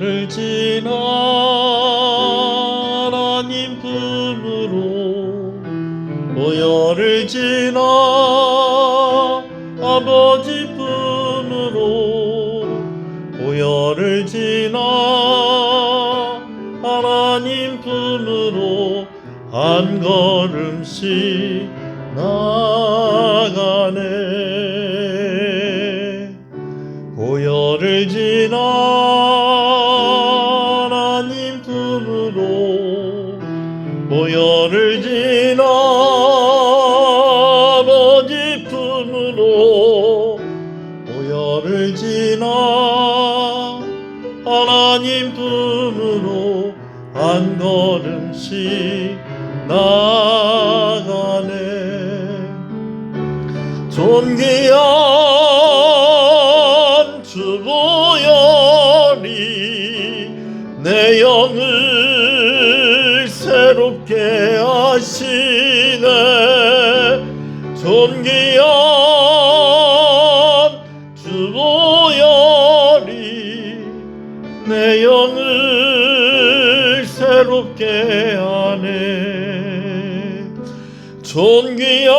보혈을 지나 하나님 품으로 보혈을 지나 아버지 품으로 보혈을 지나 하나님 품으로 한 걸음씩 나가네. 보혈을 지나 하나님 품으로 보혈을 지나 아버지 품으로 보혈을 지나 하나님 품으로 한 걸음씩 나가네. 존귀한 주 보혈이 내 영을 새롭게 하시네. 존귀한 주 보혈이 내 영을 새롭게 하네. 존귀한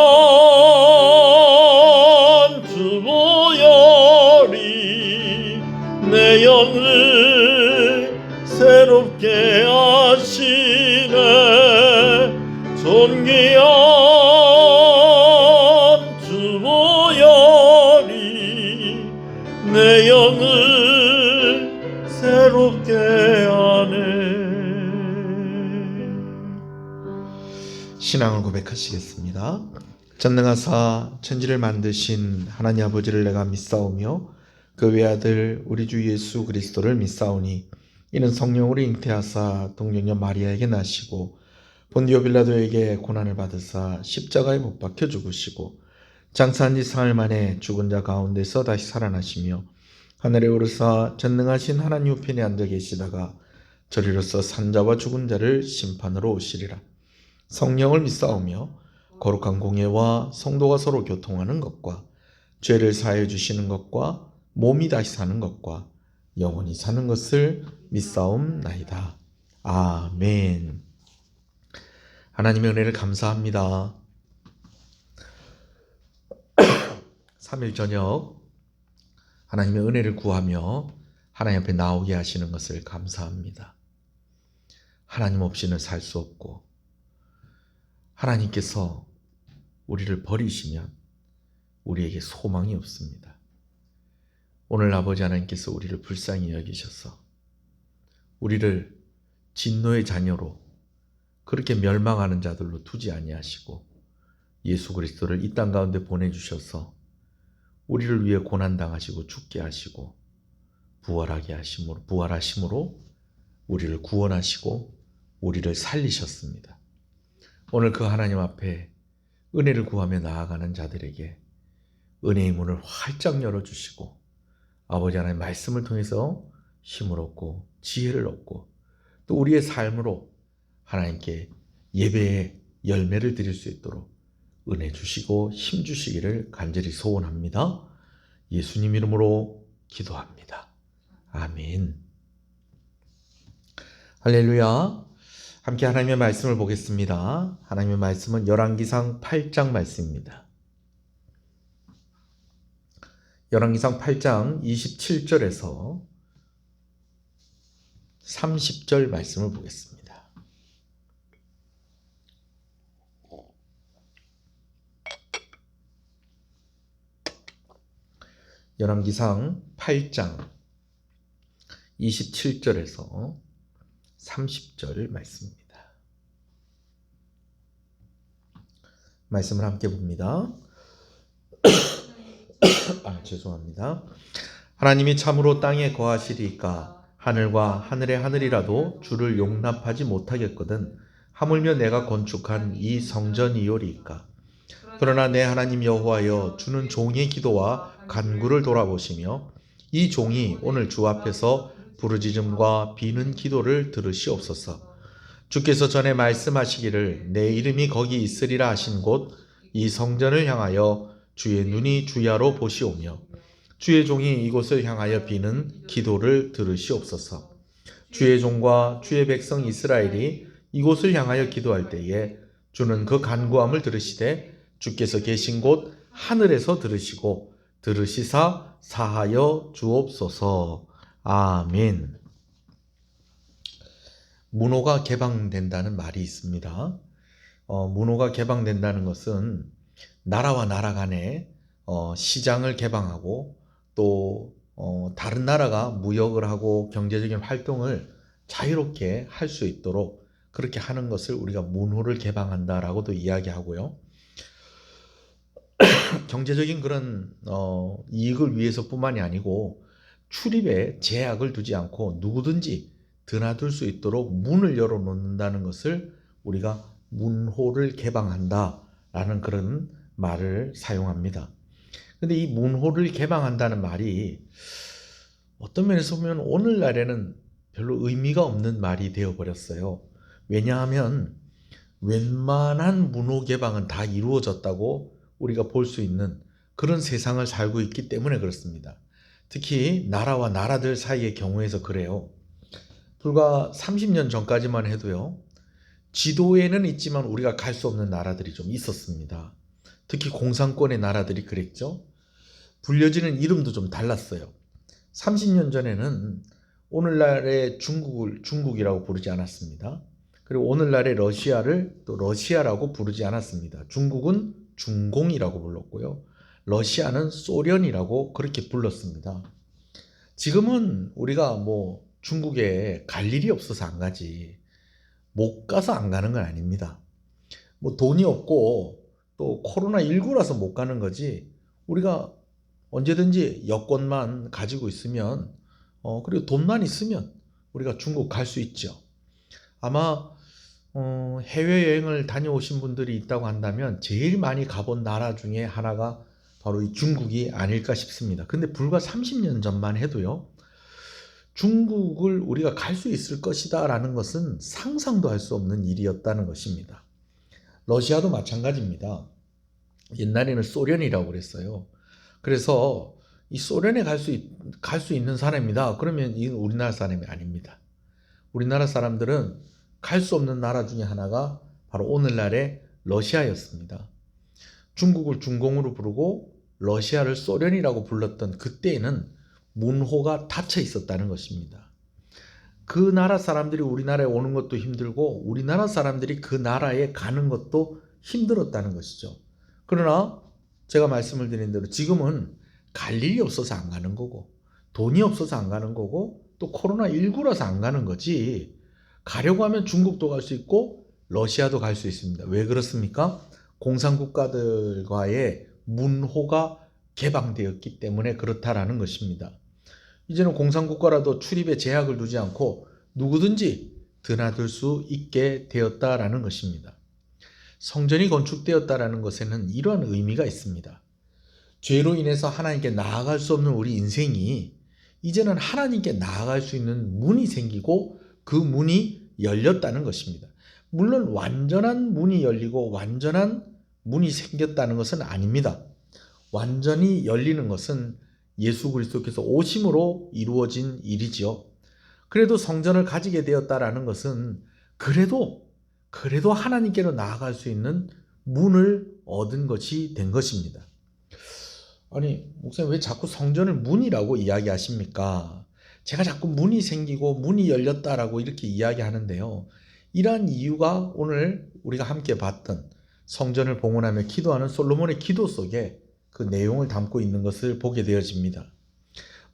주 보혈이 내 영을 새롭게 하시네. 존귀한 주 보혈이 내 영을 새롭게 하네. 신앙을 고백하시겠습니다. 전능하사 천지를 만드신 하나님 아버지를 내가 믿사오며 그 외아들 우리 주 예수 그리스도를 믿사오니 이는 성령으로 잉태하사 동정녀 마리아에게 나시고 본디오 빌라도에게 고난을 받으사 십자가에 못 박혀 죽으시고 장사한 지 사흘 만에 죽은 자 가운데서 다시 살아나시며 하늘에 오르사 전능하신 하나님 우편에 앉아 계시다가 저리로서 산자와 죽은 자를 심판으로 오시리라. 성령을 믿사오며 거룩한 공예와 성도가 서로 교통하는 것과 죄를 사하여 주시는 것과 몸이 다시 사는 것과 영원히 사는 것을 믿사옵나이다. 아멘. 하나님의 은혜를 감사합니다. 3일 저녁 하나님의 은혜를 구하며 하나님 앞에 나오게 하시는 것을 감사합니다. 하나님 없이는 살 수 없고 하나님께서 우리를 버리시면 우리에게 소망이 없습니다. 오늘 아버지 하나님께서 우리를 불쌍히 여기셔서 우리를 진노의 자녀로 그렇게 멸망하는 자들로 두지 아니하시고 예수 그리스도를 이 땅 가운데 보내주셔서 우리를 위해 고난당하시고 죽게 하시고 부활하심으로 우리를 구원하시고 우리를 살리셨습니다. 오늘 그 하나님 앞에 은혜를 구하며 나아가는 자들에게 은혜의 문을 활짝 열어주시고 아버지 하나님 말씀을 통해서 힘을 얻고 지혜를 얻고 또 우리의 삶으로 하나님께 예배의 열매를 드릴 수 있도록 은혜 주시고 힘 주시기를 간절히 소원합니다. 예수님 이름으로 기도합니다. 아멘. 할렐루야. 함께 하나님의 말씀을 보겠습니다. 하나님의 말씀은 열왕기상 8장 말씀입니다. 열왕기상 8장 27절에서 30절 말씀을 보겠습니다. 열왕기상 8장 27절에서 30절 말씀입니다. 말씀을 함께 봅니다. 죄송합니다. 하나님이 참으로 땅에 거하시리이까 하늘과 하늘의 하늘이라도 주를 용납하지 못하겠거든 하물며 내가 건축한 이 성전이오리이까. 그러나 내 하나님 여호와여 주는 종의 기도와 간구를 돌아보시며 이 종이 오늘 주 앞에서 부르짖음과 비는 기도를 들으시옵소서. 주께서 전에 말씀하시기를 내 이름이 거기 있으리라 하신 곳 이 성전을 향하여 주의 눈이 주야로 보시오며 주의 종이 이곳을 향하여 비는 기도를 들으시옵소서. 주의 종과 주의 백성 이스라엘이 이곳을 향하여 기도할 때에 주는 그 간구함을 들으시되 주께서 계신 곳 하늘에서 들으시고 들으시사 사하여 주옵소서. 아멘. 문호가 개방된다는 말이 있습니다. 문호가 개방된다는 것은 나라와 나라 간에 시장을 개방하고 또 다른 나라가 무역을 하고 경제적인 활동을 자유롭게 할 수 있도록 그렇게 하는 것을 우리가 문호를 개방한다라고도 이야기하고요. 경제적인 그런 이익을 위해서뿐만이 아니고 출입에 제약을 두지 않고 누구든지 드나들 수 있도록 문을 열어놓는다는 것을 우리가 문호를 개방한다라는 그런 말을 사용합니다. 근데 이 문호를 개방한다는 말이 어떤 면에서 보면 오늘날에는 별로 의미가 없는 말이 되어버렸어요. 왜냐하면 웬만한 문호 개방은 다 이루어졌다고 우리가 볼 수 있는 그런 세상을 살고 있기 때문에 그렇습니다. 특히 나라와 나라들 사이의 경우에서 그래요. 불과 30년 전까지만 해도요. 지도에는 있지만 우리가 갈 수 없는 나라들이 좀 있었습니다. 특히 공산권의 나라들이 그랬죠. 불려지는 이름도 좀 달랐어요. 30년 전에는 오늘날의 중국을 중국이라고 부르지 않았습니다. 그리고 오늘날의 러시아를 또 러시아라고 부르지 않았습니다. 중국은 중공이라고 불렀고요. 러시아는 소련이라고 그렇게 불렀습니다. 지금은 우리가 중국에 갈 일이 없어서 안 가지, 못 가서 안 가는 건 아닙니다. 돈이 없고 또 코로나19라서 못 가는 거지, 우리가 언제든지 여권만 가지고 있으면 그리고 돈만 있으면 우리가 중국 갈 수 있죠. 아마 해외여행을 다녀오신 분들이 있다고 한다면 제일 많이 가본 나라 중에 하나가 바로 이 중국이 아닐까 싶습니다. 근데 불과 30년 전만 해도요, 중국을 우리가 갈 수 있을 것이다 라는 것은 상상도 할 수 없는 일이었다는 것입니다. 러시아도 마찬가지입니다. 옛날에는 소련이라고 그랬어요. 그래서 이 소련에 갈 수 있는 사람이다 그러면 이건 우리나라 사람이 아닙니다. 우리나라 사람들은 갈 수 없는 나라 중에 하나가 바로 오늘날의 러시아였습니다. 중국을 중공으로 부르고 러시아를 소련이라고 불렀던 그때에는 문호가 닫혀 있었다는 것입니다. 그 나라 사람들이 우리나라에 오는 것도 힘들고 우리나라 사람들이 그 나라에 가는 것도 힘들었다는 것이죠. 그러나 제가 말씀을 드린 대로 지금은 갈 일이 없어서 안 가는 거고 돈이 없어서 안 가는 거고 또 코로나19라서 안 가는 거지, 가려고 하면 중국도 갈 수 있고 러시아도 갈 수 있습니다. 왜 그렇습니까? 공산국가들과의 문호가 개방되었기 때문에 그렇다라는 것입니다. 이제는 공산국가라도 출입에 제약을 두지 않고 누구든지 드나들 수 있게 되었다라는 것입니다. 성전이 건축되었다라는 것에는 이러한 의미가 있습니다. 죄로 인해서 하나님께 나아갈 수 없는 우리 인생이 이제는 하나님께 나아갈 수 있는 문이 생기고 그 문이 열렸다는 것입니다. 물론 완전한 문이 열리고 완전한 문이 생겼다는 것은 아닙니다. 완전히 열리는 것은 예수 그리스도께서 오심으로 이루어진 일이지요. 그래도 성전을 가지게 되었다라는 것은 그래도 하나님께로 나아갈 수 있는 문을 얻은 것이 된 것입니다. 아니, 목사님 왜 자꾸 성전을 문이라고 이야기하십니까? 제가 자꾸 문이 생기고 문이 열렸다라고 이렇게 이야기하는데요. 이러한 이유가 오늘 우리가 함께 봤던 성전을 봉헌하며 기도하는 솔로몬의 기도 속에 그 내용을 담고 있는 것을 보게 되어집니다.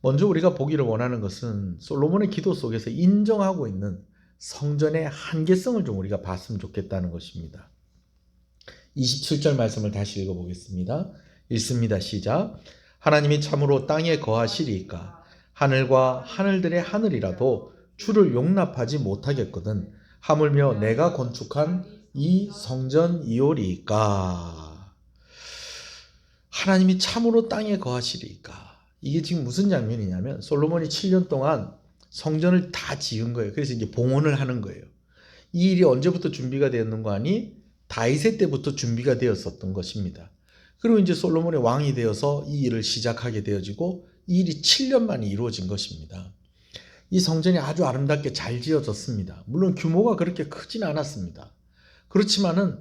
먼저 우리가 보기를 원하는 것은 솔로몬의 기도 속에서 인정하고 있는 성전의 한계성을 좀 우리가 봤으면 좋겠다는 것입니다. 27절 말씀을 다시 읽어보겠습니다. 읽습니다. 시작. 하나님이 참으로 땅에 거하시리이까 하늘과 하늘들의 하늘이라도 주를 용납하지 못하겠거든 하물며 내가 건축한 이 성전이오리이까. 하나님이 참으로 땅에 거하시리이까. 이게 지금 무슨 장면이냐면 솔로몬이 7년 동안 성전을 다 지은 거예요. 그래서 이제 봉헌을 하는 거예요. 이 일이 언제부터 준비가 되었는가 하니 다윗의 때부터 준비가 되었었던 것입니다. 그리고 이제 솔로몬이 왕이 되어서 이 일을 시작하게 되어지고 이 일이 7년 만에 이루어진 것입니다. 이 성전이 아주 아름답게 잘 지어졌습니다. 물론 규모가 그렇게 크진 않았습니다. 그렇지만은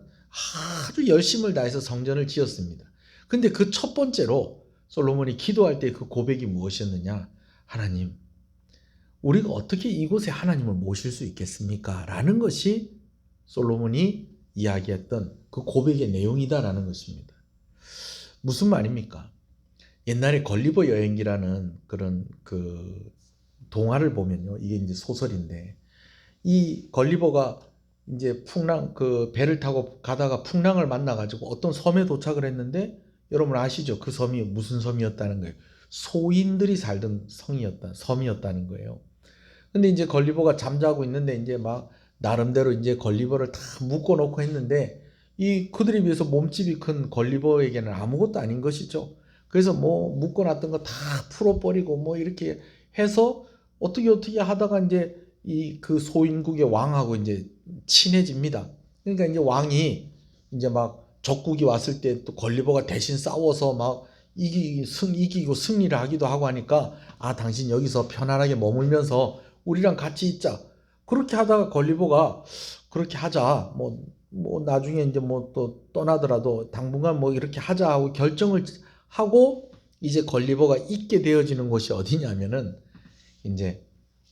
아주 열심을 다해서 성전을 지었습니다. 근데 그 첫 번째로 솔로몬이 기도할 때 그 고백이 무엇이었느냐? 하나님, 우리가 어떻게 이곳에 하나님을 모실 수 있겠습니까? 라는 것이 솔로몬이 이야기했던 그 고백의 내용이다라는 것입니다. 무슨 말입니까? 옛날에 걸리버 여행기라는 그런 그 동화를 보면요. 이게 이제 소설인데, 이 걸리버가 이제 풍랑, 그 배를 타고 가다가 풍랑을 만나가지고 어떤 섬에 도착을 했는데, 여러분 아시죠? 그 섬이 무슨 섬이었다는 거예요. 소인들이 살던 섬이었다는 거예요. 근데 이제 걸리버가 잠자고 있는데 이제 막 나름대로 이제 걸리버를 다 묶어놓고 했는데, 이 그들에 비해서 몸집이 큰 걸리버에게는 아무것도 아닌 것이죠. 그래서 뭐 묶어놨던 거 다 풀어버리고 뭐 이렇게 해서 어떻게 하다가 이제 이 그 소인국의 왕하고 이제 친해집니다. 그러니까 이제 왕이 이제 막 적국이 왔을 때 또 걸리버가 대신 싸워서 막 이기고 승리를 하기도 하고 하니까, 아, 당신 여기서 편안하게 머물면서 우리랑 같이 있자. 그렇게 하다가 걸리버가 그렇게 하자. 뭐 나중에 이제 뭐 또 떠나더라도 당분간 뭐 이렇게 하자 하고 결정을 하고, 이제 걸리버가 있게 되어지는 곳이 어디냐면은 이제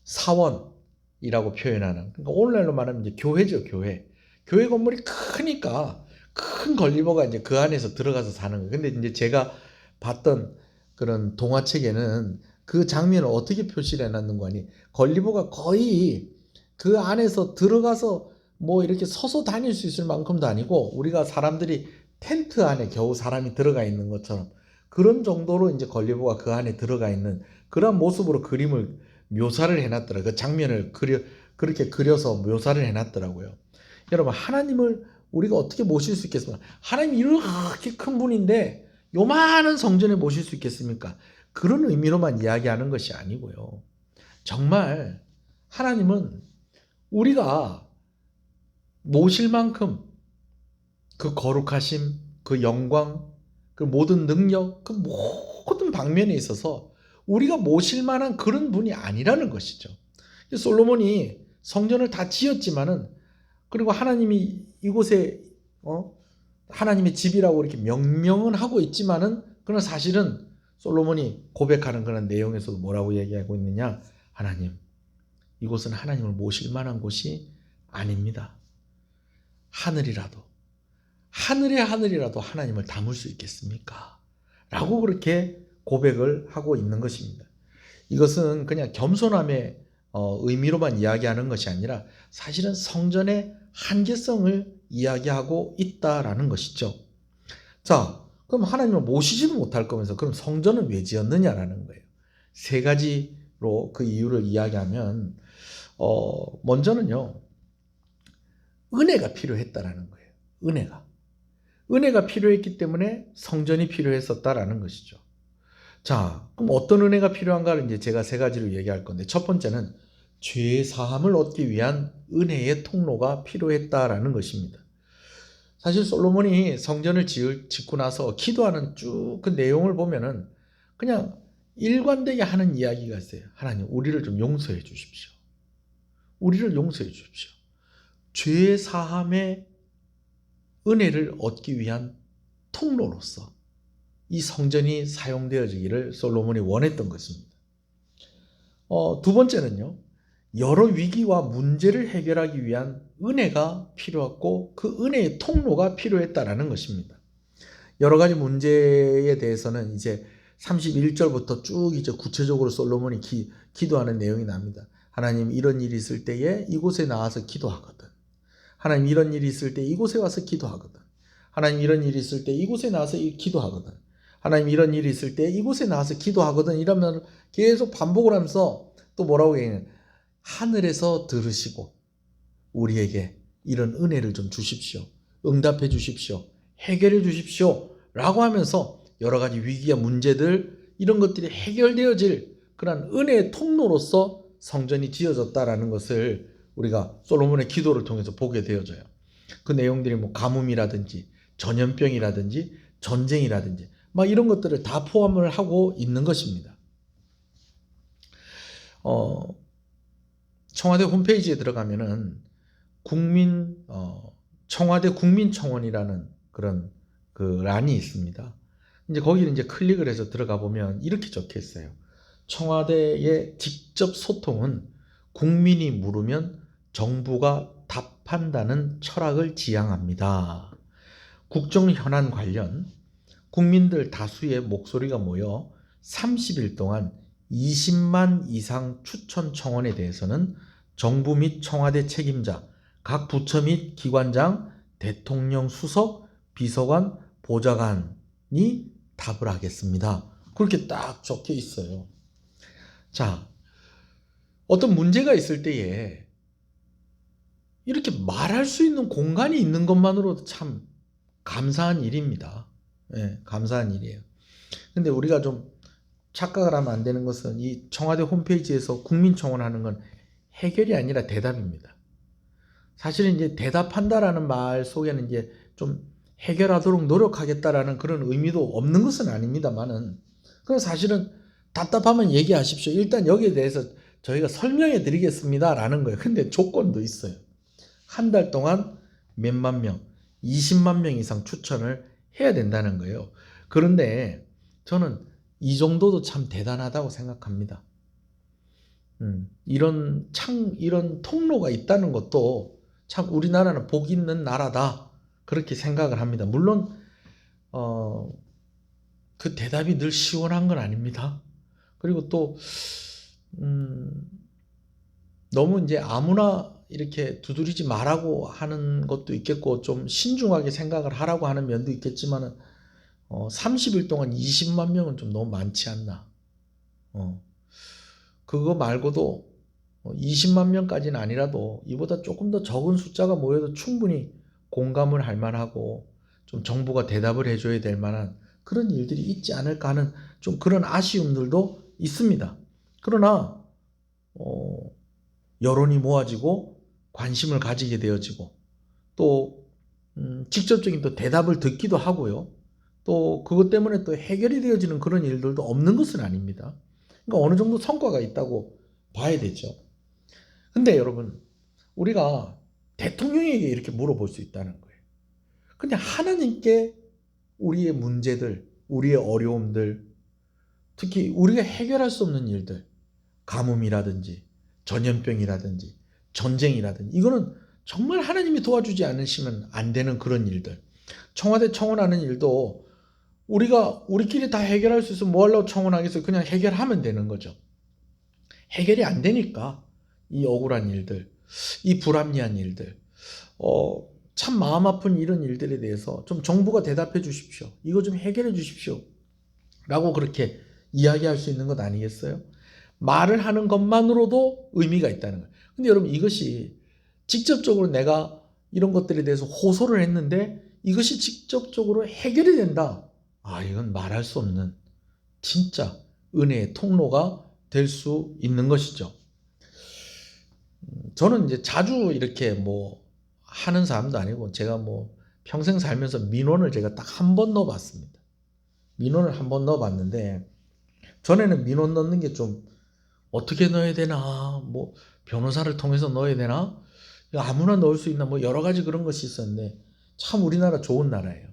사원이라고 표현하는, 그러니까 오늘날로 말하면 이제 교회죠, 교회. 교회 건물이 크니까 큰 걸리버가 이제 그 안에서 들어가서 사는 거예요. 근데 이제 제가 봤던 그런 동화책에는 그 장면을 어떻게 표시를 해놨는 거니, 걸리버가 거의 그 안에서 들어가서 뭐 이렇게 서서 다닐 수 있을 만큼도 아니고, 우리가 사람들이 텐트 안에 겨우 사람이 들어가 있는 것처럼 그런 정도로 이제 걸리버가 그 안에 들어가 있는 그런 모습으로 그림을 묘사를 해놨더라고요. 그 장면을 그렇게 그려서 묘사를 해놨더라고요. 여러분, 하나님을 우리가 어떻게 모실 수 있겠습니까? 하나님이 이렇게 큰 분인데 요만한 성전에 모실 수 있겠습니까? 그런 의미로만 이야기하는 것이 아니고요. 정말 하나님은 우리가 모실 만큼 그 거룩하심, 그 영광, 그 모든 능력, 그 모든 방면에 있어서 우리가 모실 만한 그런 분이 아니라는 것이죠. 솔로몬이 성전을 다 지었지만은, 그리고 하나님이 이곳에 하나님의 집이라고 이렇게 명명은 하고 있지만은, 그러나 사실은 솔로몬이 고백하는 그런 내용에서도 뭐라고 얘기하고 있느냐? 하나님, 이곳은 하나님을 모실 만한 곳이 아닙니다. 하늘의 하늘이라도 하나님을 담을 수 있겠습니까? 라고 그렇게 고백을 하고 있는 것입니다. 이것은 그냥 겸손함의 의미로만 이야기하는 것이 아니라 사실은 성전의 한계성을 이야기하고 있다라는 것이죠. 자, 그럼 하나님을 모시지도 못할 거면서 그럼 성전은 왜 지었느냐라는 거예요. 세 가지로 그 이유를 이야기하면, 먼저는요, 은혜가 필요했다라는 거예요. 은혜가 필요했기 때문에 성전이 필요했었다라는 것이죠. 자, 그럼 어떤 은혜가 필요한가를 이제 제가 세 가지로 얘기할 건데, 첫 번째는 죄 사함을 얻기 위한 은혜의 통로가 필요했다라는 것입니다. 사실 솔로몬이 성전을 짓고 나서 기도하는 쭉 그 내용을 보면은 그냥 일관되게 하는 이야기가 있어요. 하나님, 우리를 좀 용서해 주십시오. 우리를 용서해 주십시오. 죄 사함의 은혜를 얻기 위한 통로로서 이 성전이 사용되어지기를 솔로몬이 원했던 것입니다. 두 번째는요, 여러 위기와 문제를 해결하기 위한 은혜가 필요했고 그 은혜의 통로가 필요했다라는 것입니다. 여러 가지 문제에 대해서는 이제 31절부터 쭉 이제 구체적으로 솔로몬이 기도하는 내용이 납니다. 하나님, 이런 일이 있을 때에 이곳에 나와서 기도하거든. 하나님, 이런 일이 있을 때 이곳에 와서 기도하거든. 하나님, 이런 일이 있을 때 이곳에 나와서 기도하거든. 하나님, 이런 일이 있을 때 이곳에 나와서 기도하거든. 이러면 계속 반복을 하면서 또 뭐라고 얘기해요? 하늘에서 들으시고 우리에게 이런 은혜를 좀 주십시오. 응답해 주십시오. 해결해 주십시오. 라고 하면서 여러 가지 위기와 문제들, 이런 것들이 해결되어질 그런 은혜의 통로로서 성전이 지어졌다라는 것을 우리가 솔로몬의 기도를 통해서 보게 되어져요. 그 내용들이 뭐 가뭄이라든지 전염병이라든지 전쟁이라든지 막 이런 것들을 다 포함을 하고 있는 것입니다. 청와대 홈페이지에 들어가면은 청와대 국민청원이라는 그런 그 란이 있습니다. 이제 거기를 이제 클릭을 해서 들어가 보면 이렇게 적혀 있어요. 청와대의 직접 소통은 국민이 물으면 정부가 답한다는 철학을 지향합니다. 국정 현안 관련 국민들 다수의 목소리가 모여 30일 동안 20만 이상 추천 청원에 대해서는 정부 및 청와대 책임자, 각 부처 및 기관장, 대통령 수석, 비서관, 보좌관이 답을 하겠습니다. 그렇게 딱 적혀 있어요. 자, 어떤 문제가 있을 때에 이렇게 말할 수 있는 공간이 있는 것만으로도 참 감사한 일입니다. 예, 감사한 일이에요. 근데 우리가 좀 착각을 하면 안 되는 것은 이 청와대 홈페이지에서 국민청원하는 건 해결이 아니라 대답입니다. 사실은 이제 대답한다라는 말 속에는 이제 좀 해결하도록 노력하겠다라는 그런 의미도 없는 것은 아닙니다만은, 그건 사실은 답답하면 얘기하십시오. 일단 여기에 대해서 저희가 설명해 드리겠습니다라는 거예요. 근데 조건도 있어요. 한 달 동안 몇만 명, 20만 명 이상 추천을 해야 된다는 거예요. 그런데 저는 이 정도도 참 대단하다고 생각합니다. 이런 통로가 있다는 것도 참 우리나라는 복 있는 나라다, 그렇게 생각을 합니다. 물론 그 대답이 늘 시원한 건 아닙니다. 그리고 또 너무 이제 아무나 이렇게 두드리지 말라고 하는 것도 있겠고, 좀 신중하게 생각을 하라고 하는 면도 있겠지만은 30일 동안 20만 명은 좀 너무 많지 않나. 그거 말고도 20만 명까지는 아니라도 이보다 조금 더 적은 숫자가 모여도 충분히 공감을 할 만하고 좀 정부가 대답을 해줘야 될 만한 그런 일들이 있지 않을까 하는 좀 그런 아쉬움들도 있습니다. 그러나 여론이 모아지고 관심을 가지게 되어지고 또 직접적인 또 대답을 듣기도 하고요. 또 그것 때문에 또 해결이 되어지는 그런 일들도 없는 것은 아닙니다. 그러니까 어느 정도 성과가 있다고 봐야 되죠. 근데 여러분, 우리가 대통령에게 이렇게 물어볼 수 있다는 거예요. 근데 하나님께 우리의 문제들, 우리의 어려움들, 특히 우리가 해결할 수 없는 일들, 가뭄이라든지 전염병이라든지 전쟁이라든지, 이거는 정말 하나님이 도와주지 않으시면 안 되는 그런 일들. 청와대 청원하는 일도 우리끼리 다 해결할 수 있으면 뭐 하려고 청원하겠어요? 그냥 해결하면 되는 거죠. 해결이 안 되니까 이 억울한 일들, 이 불합리한 일들, 참 마음 아픈 이런 일들에 대해서 좀 정부가 대답해 주십시오. 이거 좀 해결해 주십시오. 라고 그렇게 이야기할 수 있는 것 아니겠어요? 말을 하는 것만으로도 의미가 있다는 거예요. 근데 여러분, 이것이 직접적으로 내가 이런 것들에 대해서 호소를 했는데 이것이 직접적으로 해결이 된다. 이건 말할 수 없는 진짜 은혜의 통로가 될 수 있는 것이죠. 저는 이제 자주 이렇게 뭐 하는 사람도 아니고, 제가 뭐 평생 살면서 민원을 제가 딱 한 번 넣어봤습니다. 민원을 한 번 넣어봤는데, 전에는 민원 넣는 게 좀 어떻게 넣어야 되나, 뭐 변호사를 통해서 넣어야 되나, 아무나 넣을 수 있나, 뭐 여러 가지 그런 것이 있었는데, 참 우리나라 좋은 나라예요.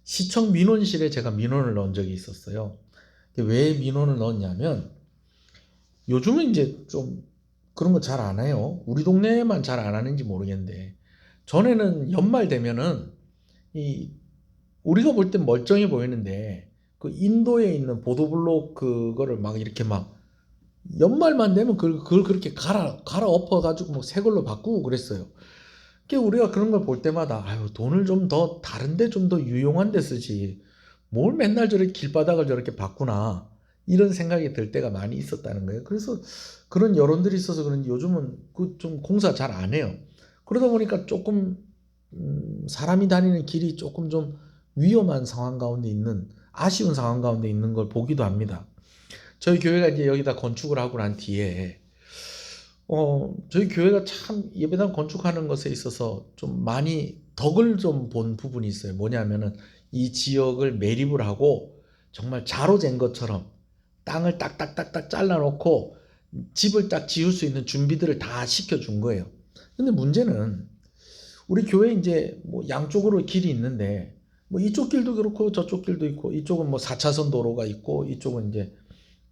시청 민원실에 제가 민원을 넣은 적이 있었어요. 왜 민원을 넣었냐면, 요즘은 이제 좀 그런 거 잘 안 해요. 우리 동네에만 잘 안 하는지 모르겠는데, 전에는 연말 되면은 우리가 볼 땐 멀쩡해 보이는데 그 인도에 있는 보도블록 그거를 막 이렇게 막 연말만 되면 그걸 그렇게 갈아엎어 가지고 뭐 새 걸로 바꾸고 그랬어요. 그러니까 우리가 그런 걸 볼 때마다 돈을 좀 더 다른데 좀 더 유용한 데 쓰지, 뭘 맨날 저렇게 길바닥을 저렇게 바꾸나, 이런 생각이 들 때가 많이 있었다는 거예요. 그래서 그런 여론들이 있어서 그런지 요즘은 그 좀 공사 잘 안 해요. 그러다 보니까 조금 사람이 다니는 길이 조금 좀 위험한 상황 가운데 있는, 아쉬운 상황 가운데 있는 걸 보기도 합니다. 저희 교회가 이제 여기다 건축을 하고 난 뒤에 저희 교회가 참 예배당 건축하는 것에 있어서 좀 많이 덕을 좀 본 부분이 있어요. 뭐냐면은 이 지역을 매립을 하고 정말 자로 잰 것처럼 땅을 딱딱딱딱 잘라놓고 집을 딱 지을 수 있는 준비들을 다 시켜준 거예요. 근데 문제는 우리 교회 이제 뭐 양쪽으로 길이 있는데 뭐 이쪽 길도 그렇고 저쪽 길도 있고 이쪽은 뭐 4차선 도로가 있고 이쪽은 이제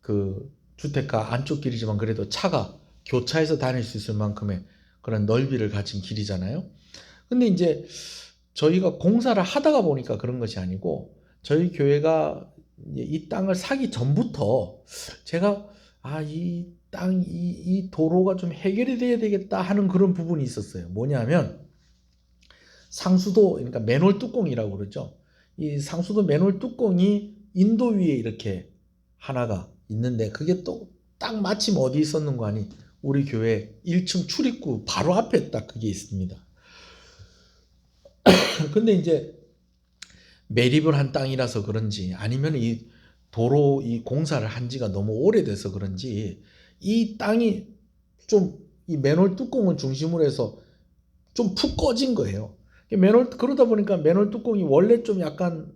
그 주택가 안쪽 길이지만 그래도 차가 교차해서 다닐 수 있을 만큼의 그런 넓이를 가진 길이잖아요. 근데 이제 저희가 공사를 하다가 보니까 그런 것이 아니고 저희 교회가 이제 이 땅을 사기 전부터 제가 이 땅, 이 도로가 좀 해결이 돼야 되겠다 하는 그런 부분이 있었어요. 뭐냐면 상수도, 그러니까 맨홀 뚜껑이라고 그러죠. 이 상수도 맨홀 뚜껑이 인도 위에 이렇게 하나가 있는데 그게 또 딱 마침 어디 있었는가 하니 우리 교회 1층 출입구 바로 앞에 딱 그게 있습니다. 근데 이제 매립을 한 땅이라서 그런지 아니면 이 도로 이 공사를 한 지가 너무 오래돼서 그런지 이 땅이 좀 이 맨홀 뚜껑을 중심으로 해서 좀 푹 꺼진 거예요. 그러다 보니까 맨홀 뚜껑이 원래 좀 약간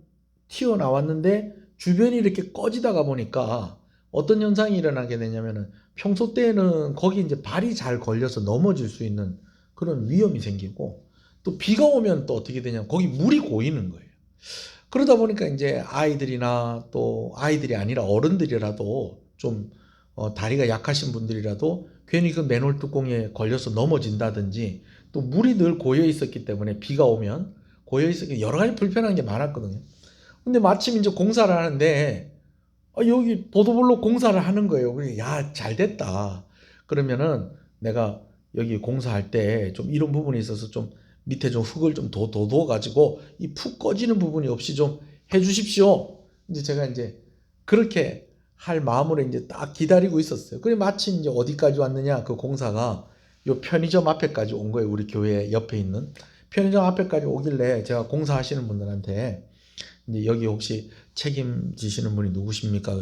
튀어나왔는데 주변이 이렇게 꺼지다가 보니까 어떤 현상이 일어나게 되냐면은 평소 때는 거기 이제 발이 잘 걸려서 넘어질 수 있는 그런 위험이 생기고 또 비가 오면 또 어떻게 되냐면 거기 물이 고이는 거예요. 그러다 보니까 이제 아이들이나 또 아이들이 아니라 어른들이라도 좀 다리가 약하신 분들이라도 괜히 그 맨홀 뚜껑에 걸려서 넘어진다든지 또 물이 늘 고여 있었기 때문에 비가 오면 고여 있었기 여러 가지 불편한 게 많았거든요. 근데 마침 이제 공사를 하는데 여기 보도블록 공사를 하는 거예요. 그래, 야, 잘 됐다. 그러면은 내가 여기 공사할 때 좀 이런 부분이 있어서 좀 밑에 좀 흙을 좀 더 가지고 이 푹 꺼지는 부분이 없이 좀 해주십시오. 이제 제가 이제 그렇게 할 마음으로 이제 딱 기다리고 있었어요. 그래 마침 이제 어디까지 왔느냐 그 공사가 요 편의점 앞에까지 온 거예요. 우리 교회 옆에 있는 편의점 앞에까지 오길래 제가 공사하시는 분들한테 이제 여기 혹시 책임지시는 분이 누구십니까?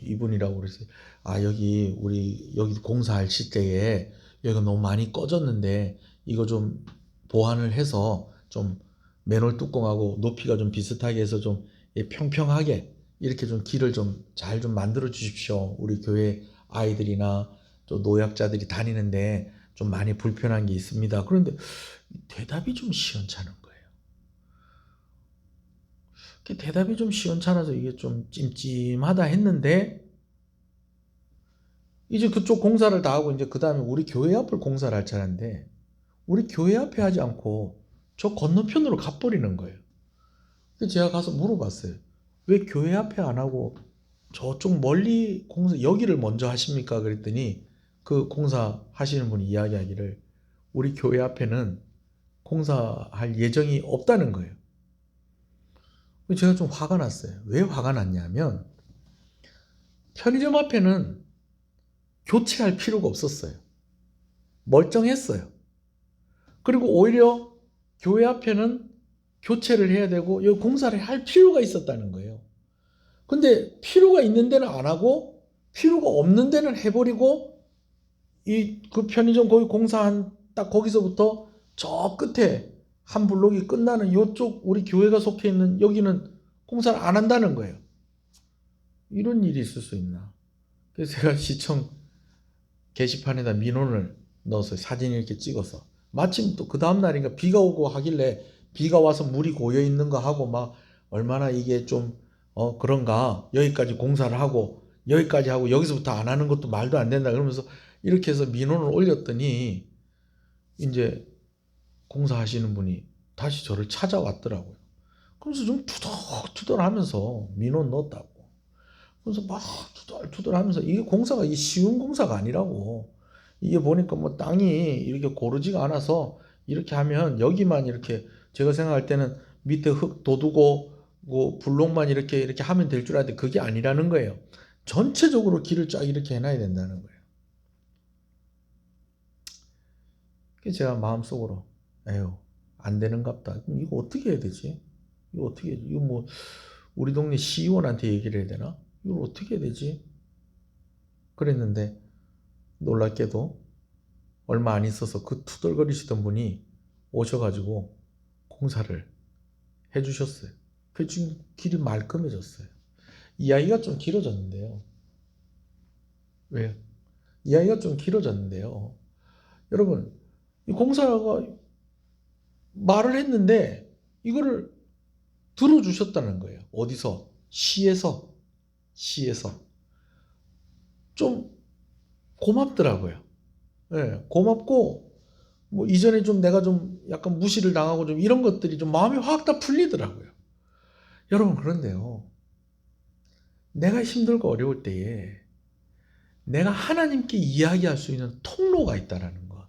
이분이라고 그랬어요. 여기 우리 여기 공사할 시대에 여기가 너무 많이 꺼졌는데 이거 좀 보완을 해서 좀 맨홀 뚜껑하고 높이가 좀 비슷하게 해서 좀 평평하게 이렇게 좀 길을 좀 잘 좀 만들어 주십시오. 우리 교회 아이들이나 또 노약자들이 다니는데 좀 많이 불편한 게 있습니다. 그런데 대답이 좀 시원찮은 거예요. 대답이 좀 시원찮아서 이게 좀 찜찜하다 했는데 이제 그쪽 공사를 다 하고 이제 그 다음에 우리 교회 앞을 공사를 할 차례인데 우리 교회 앞에 하지 않고 저 건너편으로 가버리는 거예요. 그래서 제가 가서 물어봤어요. 왜 교회 앞에 안 하고 저쪽 멀리 공사 여기를 먼저 하십니까? 그랬더니 그 공사 하시는 분이 이야기하기를 우리 교회 앞에는 공사할 예정이 없다는 거예요. 제가 좀 화가 났어요. 왜 화가 났냐면 편의점 앞에는 교체할 필요가 없었어요. 멀쩡했어요. 그리고 오히려 교회 앞에는 교체를 해야 되고 여기 공사를 할 필요가 있었다는 거예요. 근데 필요가 있는 데는 안 하고 필요가 없는 데는 해버리고 그 편의점 거기 공사한 딱 거기서부터 저 끝에 한 블록이 끝나는 이쪽 우리 교회가 속해 있는 여기는 공사를 안 한다는 거예요. 이런 일이 있을 수 있나? 그래서 제가 시청 게시판에다 민원을 넣었어요. 사진 이렇게 찍어서. 마침 또 그 다음 날인가 비가 오고 하길래 비가 와서 물이 고여 있는 거 하고 막 얼마나 이게 좀 그런가 여기까지 공사를 하고 여기까지 하고 여기서부터 안 하는 것도 말도 안 된다 그러면서 이렇게 해서 민원을 올렸더니 이제 공사하시는 분이 다시 저를 찾아왔더라고요. 그래서 좀 투덜투덜 하면서 민원 넣었다고. 그래서 막 투덜투덜 하면서 이게 공사가 이 쉬운 공사가 아니라고. 이게 보니까 뭐 땅이 이렇게 고르지가 않아서 이렇게 하면 여기만 이렇게 제가 생각할 때는 밑에 흙 돋우고 뭐 블록만 이렇게 하면 될 줄 알았는데 그게 아니라는 거예요. 전체적으로 길을 쫙 이렇게 해놔야 된다는 거예요. 그래서 제가 마음속으로 에휴 안 되는갑다. 그럼 이거 어떻게 해야 되지? 이거 뭐 우리 동네 시의원한테 얘기를 해야 되나? 이걸 어떻게 해야 되지? 그랬는데 놀랍게도 얼마 안 있어서 그 투덜거리시던 분이 오셔가지고 공사를 해주셨어요. 그 지금 길이 말끔해졌어요. 이야기가 좀 길어졌는데요. 왜요? 이야기가 좀 길어졌는데요. 여러분, 이 공사가 말을 했는데 이거를 들어주셨다는 거예요. 어디서? 시에서. 좀 고맙더라고요. 예, 고맙고, 뭐 이전에 좀 내가 좀 약간 무시를 당하고 좀 이런 것들이 좀 마음이 확 다 풀리더라고요. 여러분, 그런데요. 내가 힘들고 어려울 때에 내가 하나님께 이야기할 수 있는 통로가 있다라는 것.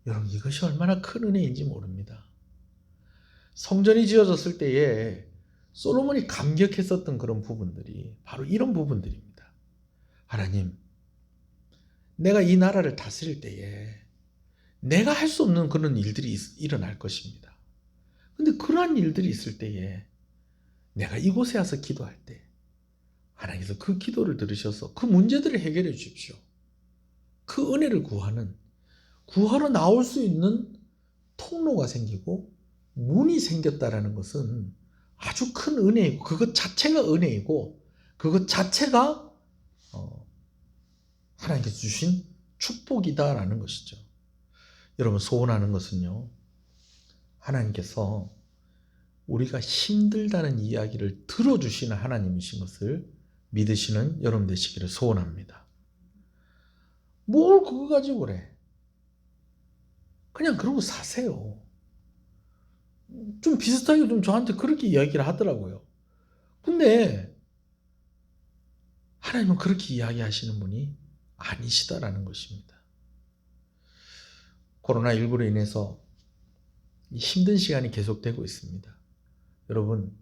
여러분, 이것이 얼마나 큰 은혜인지 모릅니다. 성전이 지어졌을 때에 솔로몬이 감격했었던 그런 부분들이 바로 이런 부분들입니다. 하나님, 내가 이 나라를 다스릴 때에 내가 할 수 없는 그런 일들이 일어날 것입니다. 근데 그러한 일들이 있을 때에 내가 이곳에 와서 기도할 때 하나님께서 그 기도를 들으셔서 그 문제들을 해결해 주십시오. 그 은혜를 구하러 나올 수 있는 통로가 생기고 문이 생겼다라는 것은 아주 큰 은혜이고 그것 자체가 은혜이고 그것 자체가 하나님께서 주신 축복이다라는 것이죠. 여러분, 소원하는 것은요, 하나님께서 우리가 힘들다는 이야기를 들어주시는 하나님이신 것을 믿으시는 여러분 되시기를 소원합니다. 뭘 그거 가지고 그래? 그냥 그러고 사세요. 좀 비슷하게 좀 저한테 그렇게 이야기를 하더라고요. 근데 하나님은 그렇게 이야기하시는 분이 아니시다라는 것입니다. 코로나19로 인해서 힘든 시간이 계속되고 있습니다. 여러분,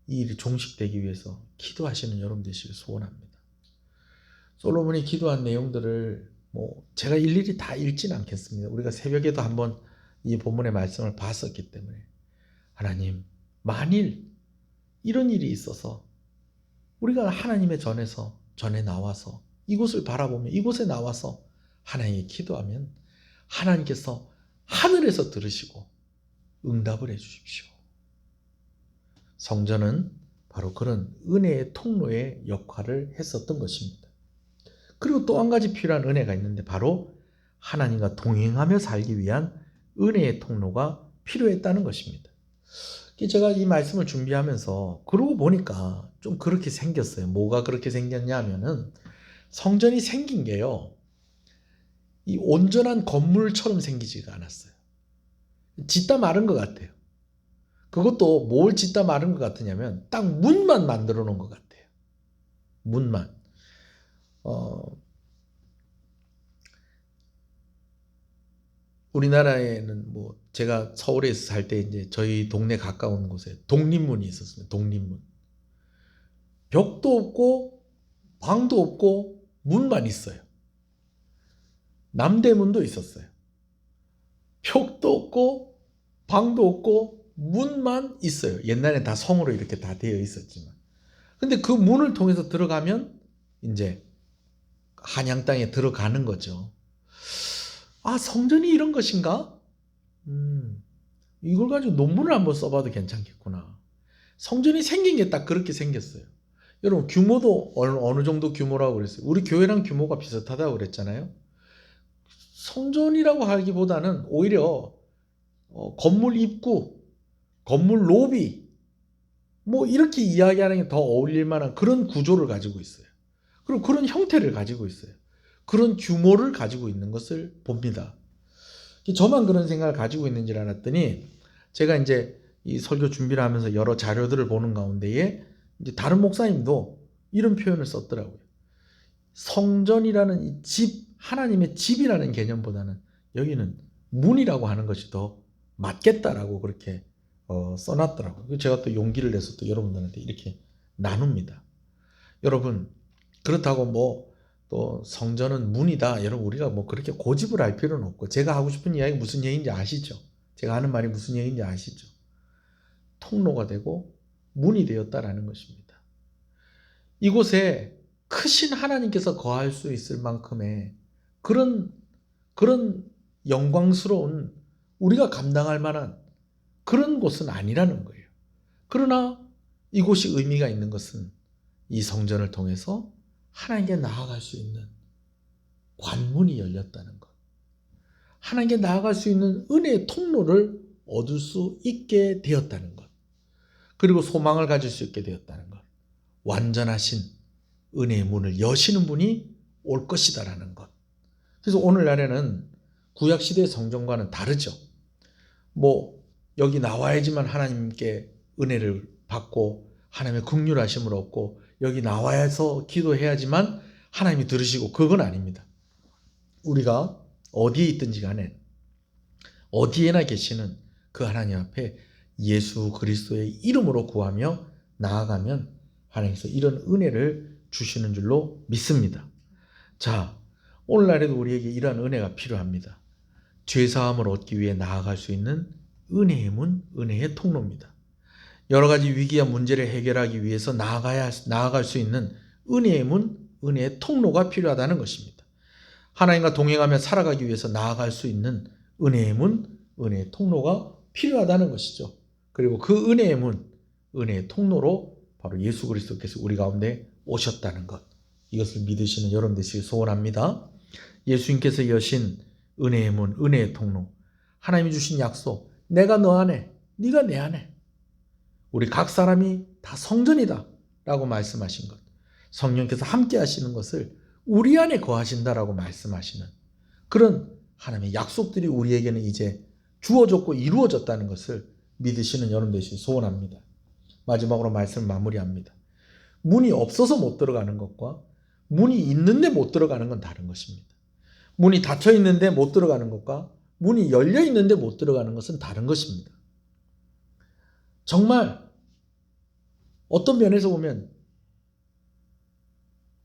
이 일이 종식되기 위해서 기도하시는 여러분 되시길 소원합니다. 솔로몬이 기도한 내용들을 제가 일일이 다 읽지는 않겠습니다. 우리가 새벽에도 한번 이 본문의 말씀을 봤었기 때문에 하나님, 만일 이런 일이 있어서 우리가 하나님의 전에 나와서 이곳을 바라보며 이곳에 나와서 하나님께 기도하면 하나님께서 하늘에서 들으시고 응답을 해주십시오. 성전은 바로 그런 은혜의 통로의 역할을 했었던 것입니다. 그리고 또 한 가지 필요한 은혜가 있는데 바로 하나님과 동행하며 살기 위한 은혜의 통로가 필요했다는 것입니다. 제가 이 말씀을 준비하면서 그러고 보니까 좀 그렇게 생겼어요. 뭐가 그렇게 생겼냐 하면은 성전이 생긴 게요, 이 온전한 건물처럼 생기지가 않았어요. 짓다 마른 것 같아요. 그것도 뭘 짓다 마른 것 같으냐면 딱 문만 만들어 놓은 것 같아요. 문만. 우리나라에는 제가 서울에서 살 때 이제 저희 동네 가까운 곳에 독립문이 있었습니다. 독립문. 벽도 없고 방도 없고 문만 있어요. 남대문도 있었어요. 벽도 없고 방도 없고 문만 있어요. 옛날에 다 성으로 이렇게 다 되어 있었지만. 근데 그 문을 통해서 들어가면 이제 한양 땅에 들어가는 거죠. 아, 성전이 이런 것인가? 이걸 가지고 논문을 한번 써봐도 괜찮겠구나. 성전이 생긴 게 딱 그렇게 생겼어요. 여러분, 규모도 어느 정도 규모라고 그랬어요. 우리 교회랑 규모가 비슷하다고 그랬잖아요. 성전이라고 하기보다는 오히려 건물 입구, 건물 로비, 이렇게 이야기하는 게 더 어울릴 만한 그런 구조를 가지고 있어요. 그리고 그런 형태를 가지고 있어요. 그런 규모를 가지고 있는 것을 봅니다. 저만 그런 생각을 가지고 있는 줄 알았더니 제가 이제 이 설교 준비를 하면서 여러 자료들을 보는 가운데에 이제 다른 목사님도 이런 표현을 썼더라고요. 성전이라는 이 집, 하나님의 집이라는 개념보다는 여기는 문이라고 하는 것이 더 맞겠다라고 그렇게 써놨더라고요. 제가 또 용기를 내서 또 여러분들한테 이렇게 나눕니다. 여러분, 그렇다고 또 성전은 문이다, 여러분 우리가 그렇게 고집을 할 필요는 없고, 제가 하고 싶은 이야기 무슨 얘기인지 아시죠? 제가 하는 말이 무슨 얘기인지 아시죠? 통로가 되고 문이 되었다라는 것입니다. 이곳에 크신 하나님께서 거할 수 있을 만큼의 그런 영광스러운, 우리가 감당할 만한 그런 곳은 아니라는 거예요. 그러나 이곳이 의미가 있는 것은 이 성전을 통해서 하나님께 나아갈 수 있는 관문이 열렸다는 것. 하나님께 나아갈 수 있는 은혜의 통로를 얻을 수 있게 되었다는 것. 그리고 소망을 가질 수 있게 되었다는 것. 완전하신 은혜의 문을 여시는 분이 올 것이다라는 것. 그래서 오늘날에는 구약시대의 성전과는 다르죠. 여기 나와야지만 하나님께 은혜를 받고 하나님의 긍휼하심을 얻고 여기 나와서 기도해야지만 하나님이 들으시고, 그건 아닙니다. 우리가 어디에 있든지 간에 어디에나 계시는 그 하나님 앞에 예수 그리스도의 이름으로 구하며 나아가면 하나님께서 이런 은혜를 주시는 줄로 믿습니다. 자, 오늘날에도 우리에게 이러한 은혜가 필요합니다. 죄사함을 얻기 위해 나아갈 수 있는 은혜의 문, 은혜의 통로입니다. 여러 가지 위기와 문제를 해결하기 위해서 나아갈 수 있는 은혜의 문, 은혜의 통로가 필요하다는 것입니다. 하나님과 동행하며 살아가기 위해서 나아갈 수 있는 은혜의 문, 은혜의 통로가 필요하다는 것이죠. 그리고 그 은혜의 문, 은혜의 통로로 바로 예수 그리스도께서 우리 가운데 오셨다는 것, 이것을 믿으시는 여러분 되시길 소원합니다. 예수님께서 여신 은혜의 문, 은혜의 통로, 하나님이 주신 약속, 내가 너 안에, 네가 내 안에, 우리 각 사람이 다 성전이다 라고 말씀하신 것, 성령께서 함께 하시는 것을 우리 안에 거하신다라고 말씀하시는 그런 하나님의 약속들이 우리에게는 이제 주어졌고 이루어졌다는 것을 믿으시는 여러분 되시길 소원합니다. 마지막으로 말씀을 마무리합니다. 문이 없어서 못 들어가는 것과 문이 있는데 못 들어가는 건 다른 것입니다. 문이 닫혀 있는데 못 들어가는 것과 문이 열려 있는데 못 들어가는 것은 다른 것입니다. 정말 어떤 면에서 보면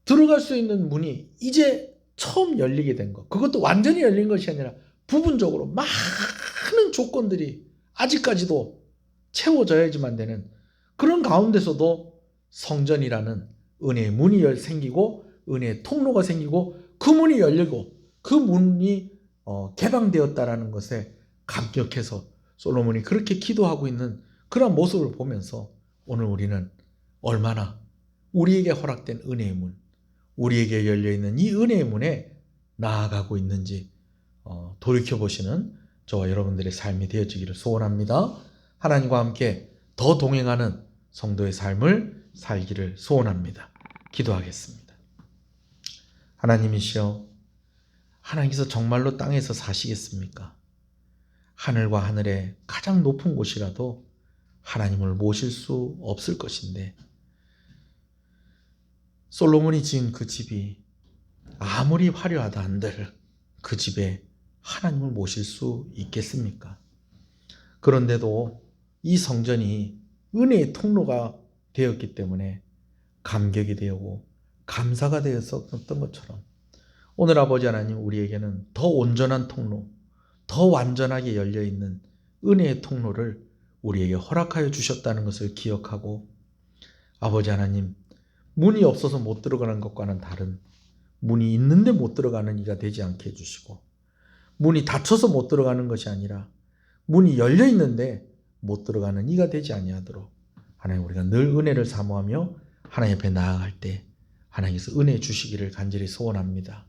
들어갈 수 있는 문이 이제 처음 열리게 된 것, 그것도 완전히 열린 것이 아니라 부분적으로 많은 조건들이 아직까지도 채워져야지만 되는 그런 가운데서도 성전이라는 은혜의 문이 생기고 은혜의 통로가 생기고 그 문이 열리고 그 문이 개방되었다라는 것에 감격해서 솔로몬이 그렇게 기도하고 있는 그런 모습을 보면서 오늘 우리는 얼마나 우리에게 허락된 은혜의 문, 우리에게 열려있는 이 은혜의 문에 나아가고 있는지 돌이켜보시는 저와 여러분들의 삶이 되어지기를 소원합니다. 하나님과 함께 더 동행하는 성도의 삶을 살기를 소원합니다. 기도하겠습니다. 하나님이시여, 하나님께서 정말로 땅에서 사시겠습니까? 하늘과 하늘의 가장 높은 곳이라도 하나님을 모실 수 없을 것인데 솔로몬이 지은 그 집이 아무리 화려하다 한들 그 집에 하나님을 모실 수 있겠습니까? 그런데도 이 성전이 은혜의 통로가 되었기 때문에 감격이 되고 감사가 되었었던 것처럼 오늘 아버지 하나님, 우리에게는 더 온전한 통로, 더 완전하게 열려있는 은혜의 통로를 우리에게 허락하여 주셨다는 것을 기억하고, 아버지 하나님, 문이 없어서 못 들어가는 것과는 다른 문이 있는데 못 들어가는 이가 되지 않게 해주시고, 문이 닫혀서 못 들어가는 것이 아니라 문이 열려 있는데 못 들어가는 이가 되지 아니하도록 하나님, 우리가 늘 은혜를 사모하며 하나님 앞에 나아갈 때 하나님께서 은혜 주시기를 간절히 소원합니다.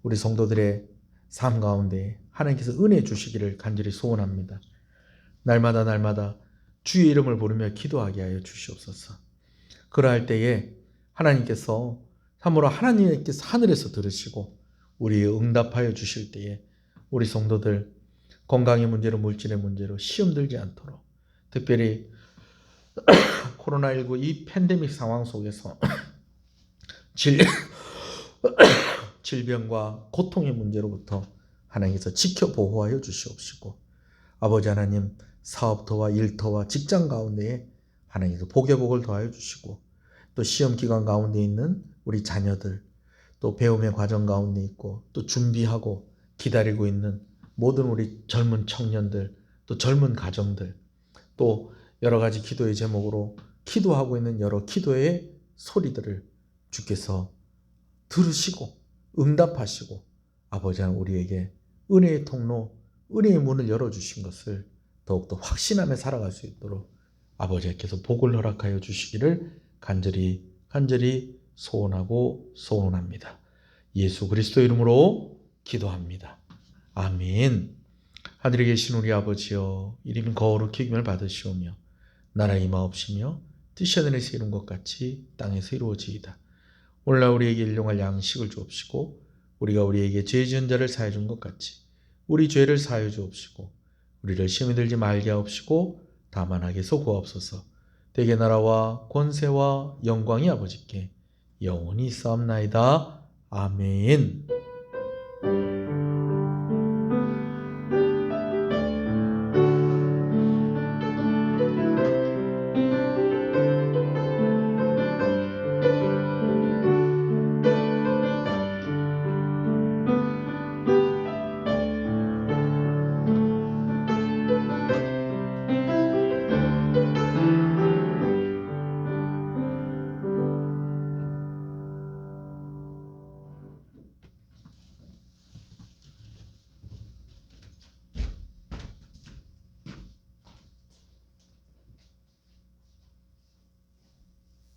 우리 성도들의 삶 가운데 하나님께서 은혜 주시기를 간절히 소원합니다. 날마다 주의 이름을 부르며 기도하게 하여 주시옵소서. 그러할 때에 하나님께서 참으로 하나님께서 하늘에서 들으시고 우리의 응답하여 주실 때에 우리 성도들 건강의 문제로 물질의 문제로 시험 들지 않도록, 특별히 코로나19 이 팬데믹 상황 속에서 질병과 고통의 문제로부터 하나님께서 지켜 보호하여 주시옵시고, 아버지 하나님, 사업터와 일터와 직장 가운데에 하나님께서 복의 복을 더하여 주시고, 또 시험 기간 가운데 있는 우리 자녀들, 또 배움의 과정 가운데 있고 또 준비하고 기다리고 있는 모든 우리 젊은 청년들, 또 젊은 가정들, 또 여러 가지 기도의 제목으로 기도하고 있는 여러 기도의 소리들을 주께서 들으시고 응답하시고, 아버지 하나님, 우리에게 은혜의 통로, 은혜의 문을 열어주신 것을 더욱더 확신하며 살아갈 수 있도록 아버지께서 복을 허락하여 주시기를 간절히 소원하고 소원합니다. 예수 그리스도 이름으로 기도합니다. 아멘. 하늘에 계신 우리 아버지여, 이름이 거룩히 여김을 받으시오며 나라의 임하옵시며 뜻이 하늘에서 이룬 것 같이 땅에서 이루어지이다. 오늘날 우리에게 일용할 양식을 주옵시고 우리가 우리에게 죄 지은 자를 사하여 준 것 같이 우리 죄를 사하여 주옵시고 우리를 시험에 들지 말게 하옵시고 다만 악에서 구하옵소서. 대개 나라와 권세와 영광이 아버지께 영원히 있사옵나이다. 아멘.